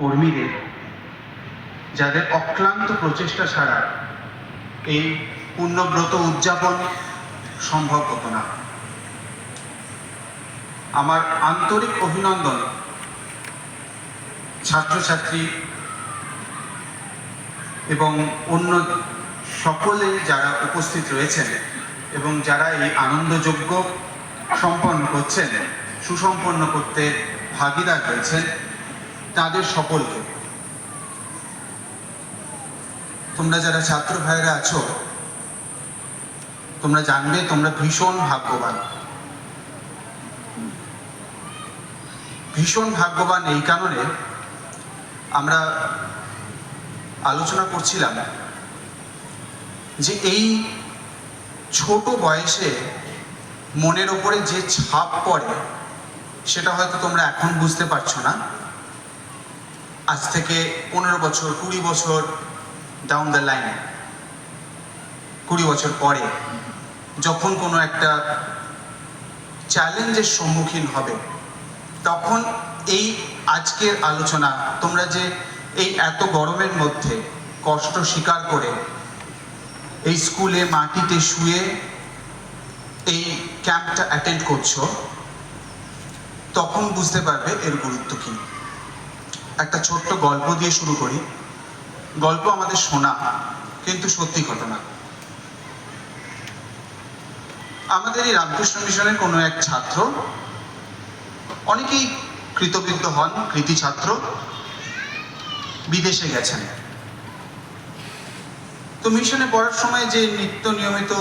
কর্মীদের, যাদের অক্লান্ত প্রচেষ্টা ছাড়া এই পুণ্যব্রত উদযাপন সম্ভব হতো না। আমার আন্তরিক অভিনন্দন ছাত্রছাত্রী এবং অন্য সকলে যারা উপস্থিত রয়েছেন এবং যারা এই আনন্দযজ্ঞ সম্পন্ন করছেন, সুসম্পন্ন করতে ভাগীদার হয়েছেন, তাদের সকলকে। তোমরা যারা ছাত্র ভাইরা আছো, তোমরা জানবে তোমরা ভীষণ ভাগ্যবান। ভীষণ ভাগ্যবান এই কারণে, আমরা আলোচনা করছিলাম যে এই ছোট বয়সে মনের ওপরে যে ছাপ পড়ে সেটা হয়তো তোমরা এখন বুঝতে পারছো না। আজ থেকে 15 বছর, 20 বছর ডাউন দ্য লাইন, 20 বছর পরে যখন কোনো একটা চ্যালেঞ্জের সম্মুখীন হবে, তখন এই আজকের আলোচনা, তোমরা যে এই এত গরমের মধ্যে কষ্ট স্বীকার করে এই স্কুলে মাটিতে শুয়ে এই ক্যাম্পটা অ্যাটেন্ড করছো, তখন বুঝতে পারবে এর গুরুত্ব কী। একটা ছোট্ট গল্প দিয়ে শুরু করি। গল্প আমাদের শোনা, কিন্তু সত্যি ঘটনা। আমাদের এই রামকৃষ্ণ মিশনের কোনো এক ছাত্র, অনেকেই কৃতবিদ্য হন, কৃতি ছাত্র, বিদেশে গেছেন। তো মিশনে পড়ার সময় যে নিত্য নিয়মিত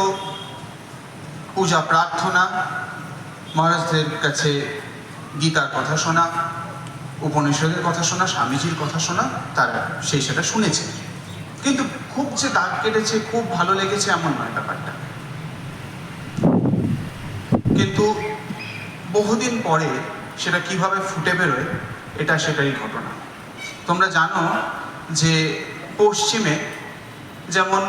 পূজা প্রার্থনা, মহারাজদের কাছে গীতার কথা শোনা, উপনিষদের কথা শোনা, স্বামীজির কথা শোনা, তারা সেটা শুনেছে। কিন্তু খুব যে দাগ কেটেছে, খুব ভালো লেগেছে এমন নয় ব্যাপারটা। কিন্তু বহুদিন পরে সেটা কিভাবে ফুটে বেরোয়, এটা সেটারই ঘটনা। তোমরা জানো যে পশ্চিমে যেমন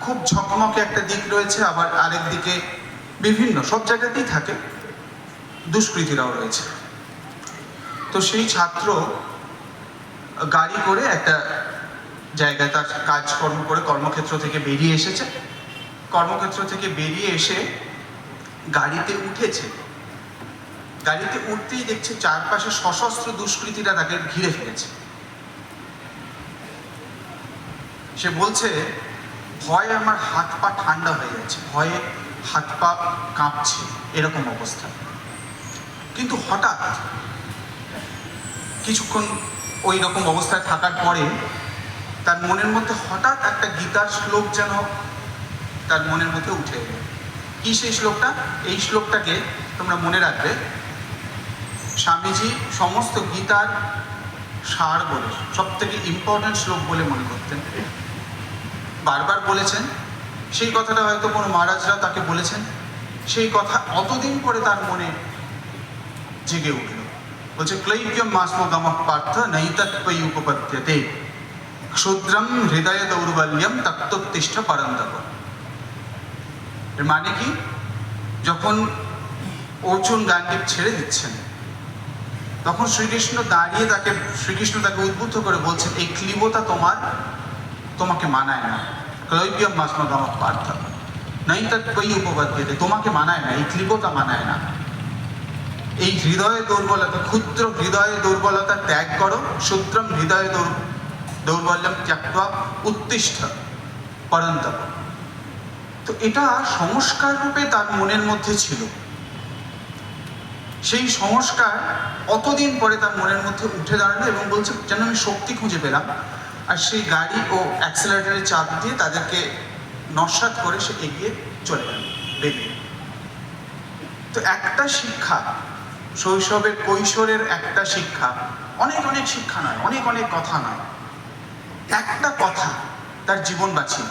খুব ঝকমকে একটা দিক রয়েছে, আবার আরেক দিকে বিভিন্ন সব জায়গাতেই থাকে দুষ্কৃতীরাও রয়েছে। তো সেই ছাত্র গাড়ি করে একটা জায়গায় তার কাজকর্ম করে কর্মক্ষেত্র থেকে বেরিয়ে এসেছে। কর্মক্ষেত্র থেকে বেরিয়ে এসে গাড়িতে উঠেছে। গাড়িতে উঠতেই দেখছে চারপাশে সশস্ত্র দুষ্কৃতীরা তাকে ঘিরে ফেলেছে। সে বলছে, ভয়ে আমার হাত পা ঠান্ডা হয়ে যাচ্ছে, ভয়ে হাত পা কাঁপছে, এরকম অবস্থা। কিন্তু হঠাৎ কিছুক্ষণ ওই রকম অবস্থায় থাকার পরে তার মনের মধ্যে হঠাৎ একটা গীতার শ্লোক যেন তার মনের মধ্যে উঠে এলো। কি সেই শ্লোকটা? এই শ্লোকটাকে তোমরা মনে রাখবে, স্বামীজি সমস্ত গীতার সার বলে, সব থেকে ইম্পর্টেন্ট শ্লোক বলে মনে করতেন। বারবার বলেছেন সেই কথাটা, হয়তো কোনো মহারাজরা তাকে বলেছেন। সেই কথা অতদিন পরে তার মনে জেগে উঠল। বলছে, ক্লৈব্যম মাসমগম পার্থ নৈতৎপয়ী উপপদ্যতে, ক্ষুদ্রম হৃদয় দৌর্বল্যম তত্ত্বতিষ্ঠ পরন্তপ। এর মানে কি? যখন অর্জুন গান্ডীব ছেড়ে দিচ্ছেন, তখন শ্রীকৃষ্ণ তাকে উদ্বুদ্ধ করে বলছেন, এই ক্লীবতা তোমাকে মানায় না। ক্লৈব্যম মাসমগম পার্থ নৈতৎপয়ী উপপদ্যতে, তোমাকে মানায় না, এই ক্লীবতা মানায় না। এই হৃদয়ে দুর্বলতা, ক্ষুদ্র হৃদয়ে দুর্বলতা ত্যাগ করো, ক্ষুদ্রম হৃদয়ে দৌর্বল্যম ত্যক্ত্বা উত্তিষ্ঠ পরন্তপ। তো এটা সংস্কার রূপে তার মনের মধ্যে ছিল। সেই সংস্কার অতদিন পরে তার মনের মধ্যে উঠে দাঁড়ালো এবং বলছে, যেন আমি শক্তি খুঁজে পেলাম। আর সেই গাড়ি ও অ্যাক্সেলারেটরে চাপ দিয়ে তাদেরকে নস্যাৎ করে সে এগিয়ে চলে গেল, বেরিয়ে। তো একটা শিক্ষা, শৈশবের কৈশোরের একটা শিক্ষা, অনেক অনেক শিক্ষা নয়, অনেক অনেক কথা নয়, একটা কথা তার জীবন বাঁচিয়ে।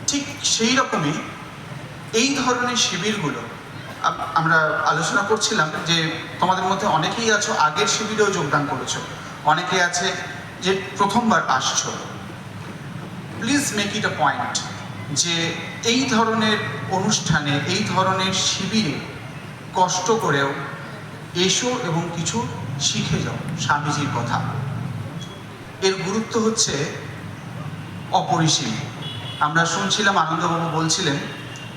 ঠিক সেই রকমই এই ধরনের শিবিরগুলো আমরা আলোচনা করছিলাম যে তোমাদের মধ্যে অনেকেই আছো আগের শিবিরেও যোগদান করেছো, অনেকে আছে যে প্রথমবার আসছো। Please make it a point যে এই ধরনের অনুষ্ঠানে, এই ধরনের শিবিরে কষ্ট করেও এসো এবং কিছু শিখে যাও স্বামীজির কথা। এর গুরুত্ব হচ্ছে অপরিসীম। আমরা শুনছিলাম, আনন্দবাবু বলছিলেন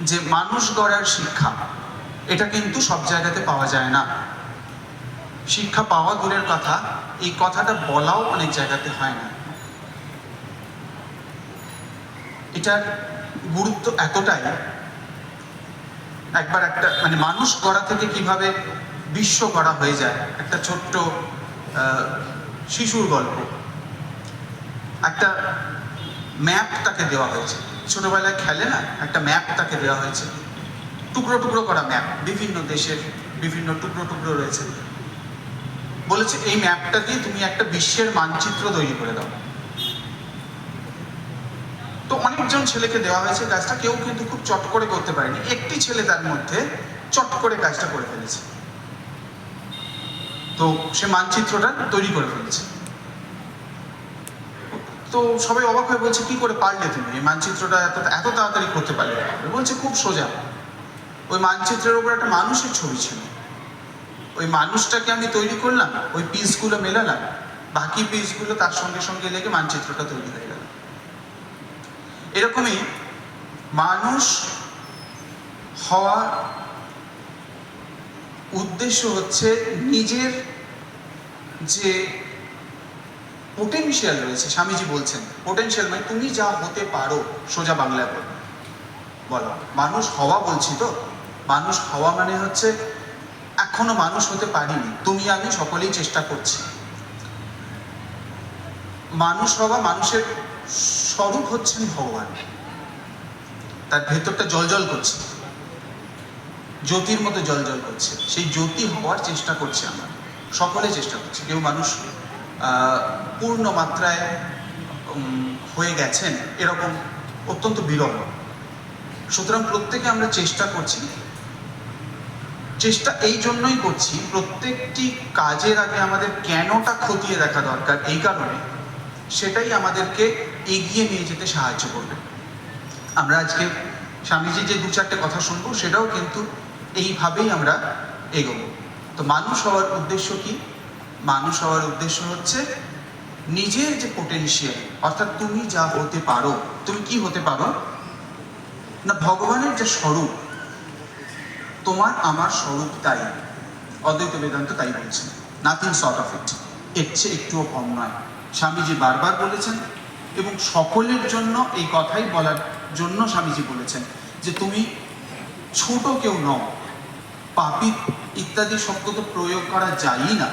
যে মানুষ গড়ার শিক্ষা, এটা কিন্তু সব জায়গাতে পাওয়া যায় না। শিক্ষা পাওয়া দূরের কথা, এই কথাটা বলাও অনেক জায়গাতে হয় না। এটার গুরুত্ব এতটাই, একবার একটা মানুষ গড়া থেকে কিভাবে বিশ্ব গড়া হয়ে যায়, একটা ছোট্ট শিশুর গল্প। একটা ম্যাপ তাকে দেওয়া হয়েছে, ছোটবেলায় খেলে না, একটা ম্যাপ তাকে দেওয়া হয়েছে, টুকরো টুকরো করা ম্যাপ, বিভিন্ন দেশের বিভিন্ন টুকরো টুকরো রয়েছে। বলেছে এই ম্যাপটা দিয়ে তুমি একটা বিশ্বের মানচিত্র তৈরি করে দাও। তো অনেকজন ছেলেকে দেওয়া হয়েছে কাজটা, কেউ কিন্তু খুব চট করে করতে পারেনি। একটি ছেলে তার মধ্যে চট করে কাজটা করে ফেলেছে, তো সে মানচিত্রটা তৈরি করে ফেলেছে। তো সবাই অবাক হয়ে বলছে, কি করে পারলে তুমি এই মানচিত্রটা এত তাড়াতাড়ি করতে পারলে? বলছে খুব সোজা, ওই মানচিত্রের উপর একটা মানুষের ছবি ছিল, ওই মানুষটাকে আমি তৈরি করলাম, ওই পিসগুলো মেলালাম, বাকি পিসগুলো তার সঙ্গে সঙ্গে লেগে মানচিত্রটা তৈরি হয়ে গেল। এরকমই মানুষ হওয়ার উদ্দেশ্য হচ্ছে নিজের যে পোটেনশিয়াল রয়েছে, স্বামীজি বলছেন পোটেনশিয়াল মানে তুমি যা হতে পারো, সোজা বাংলায় বলো। মানুষ হওয়া বলছি তো, মানুষ হওয়া মানে হচ্ছে এখনো মানুষ হতে পারিনি, তুমি আমি সকলেই চেষ্টা করছি। মানুষ হওয়া, মানুষের স্বরূপ হচ্ছেন ভগবান, তার ভেতরটা জলজল করছে, জ্যোতির মতো জলজল করছে, সেই জ্যোতি হওয়ার চেষ্টা করছি আমরা, সকলে চেষ্টা করছি। কেউ মানুষ পূর্ণ মাত্রায় হয়ে গেছেন এরকম অত্যন্ত বিরল। সুতরাং প্রত্যেকে আমরা চেষ্টা করছি, চেষ্টা এই জন্যই করছি, প্রত্যেকটি কাজের আগে আমাদের কেনটা খতিয়ে দেখা দরকার, এই কারণে সেটাই আমাদেরকে এগিয়ে নিয়ে যেতে সাহায্য করবে। আমরা আজকে স্বামীজি যে দু চারটে কথা শুনবো, সেটাও কিন্তু এইভাবেই আমরা এগোবো। তো মানুষ হওয়ার উদ্দেশ্য কি? মানুষ হওয়ার উদ্দেশ্য হচ্ছে নিজের যে পোটেনশিয়াল, অর্থাৎ তুমি যা হতে পারো। তুমি কি হতে পারো না, ভগবানের যে স্বরূপ, তোমার আমার স্বরূপ তাই। অদ্বৈত বেদান্ত তাই বলছে, নাথিং শর্ট অফ ইট, এর চেয়ে একটুও কম নয়। স্বামীজি বারবার বলেছেন, এবং সকলের জন্য এই কথাই বলার জন্য স্বামীজি বলেছেন যে তুমি ছোট কেউ নও, পাপী ইত্যাদি শব্দ তো প্রয়োগ করা যায়ই না।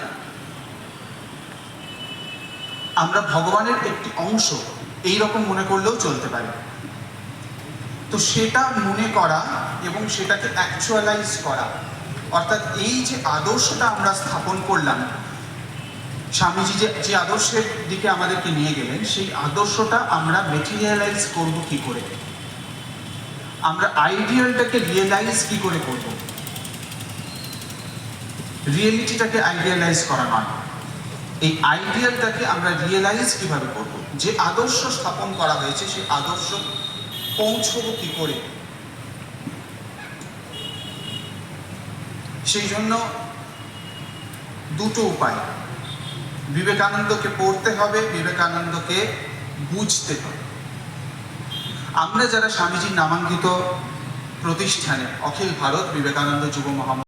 আমরা ভগবানের একটি অংশ, এই রকম মনে করলেও চলতে পারে। তো সেটা মনে করা এবং সেটাকে অ্যাকচুয়ালাইজ করা, অর্থাৎ এই যে আদর্শটা আমরা স্থাপন করলাম, স্বামীজি যে আদর্শের দিকে আমাদেরকে নিয়ে গেলেন, সেই আদর্শটা আমরা মেটেরিয়ালাইজ করব কি করে, আমরা আইডিয়ালটাকে রিয়েলাইজ কি করে করব। রিয়েলিটিটাকে আইডিয়ালাইজ করা নয়, এই আইডিয়ালটাকে আমরা রিয়েলাইজ কিভাবে করব। যে আদর্শ স্থাপন করা হয়েছে, সেই আদর্শ পৌঁছবো কি করে। সেই জন্য দুটো উপায়, বিবেকানন্দকে পড়তে হবে, বিবেকানন্দকে বুঝতে হবে। আমরা যারা স্বামীজির নামাঙ্কিত প্রতিষ্ঠানে অখিল ভারত বিবেকানন্দ যুব মহামন্ডল